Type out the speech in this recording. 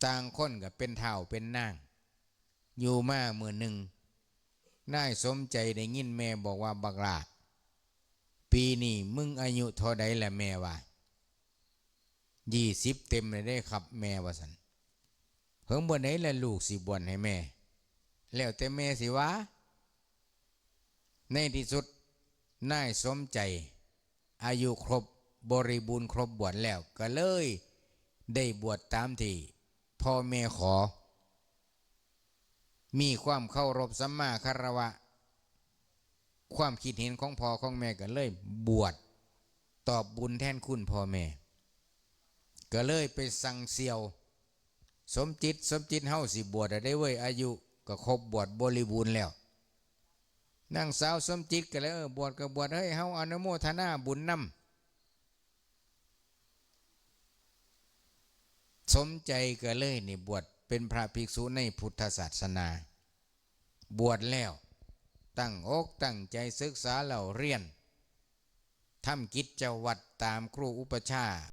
ต่างคนก็เป็นเฒ่าเป็นนางอยู่มามื้อหนึ่งนายสมใจได้ยินแม่บอกว่าบักหลาปีนี้มึงอายุเท่าใดแหละแม่ว่า20เต็มเลยได้ครับแม่ว่าสันเพิ่งบ่ไหนละลูกสิบวชให้แม่แล้วแต่แม่สิวะในที่สุดนายสมใจอายุครบบริบูรณ์ครบบวชแล้วก็เลยได้บวชตามที่พ่อแม่ขอมีความเคารพสัมมาคารวะความคิดเห็นของพ่อของแม่ก็เลยบวชตอบบุญแทนคุณพ่อแม่ก็เลยไปสั่งเสียวสมจิตเฮาสิบวชได้เว้ยอายุก็ครบบวชบริบูรณ์แล้วนางสาวสมจิตก็เลยบวชก็บวชเฮ้ยเฮาอนุโมทนาบุญนำสมใจก็เลยนี่บวชเป็นพระภิกษุในพุทธศาสนาบวชแล้วตั้งอกตั้งใจศึกษาเล่าเรียนทำกิจวัตรตามครูอุปชฌาย์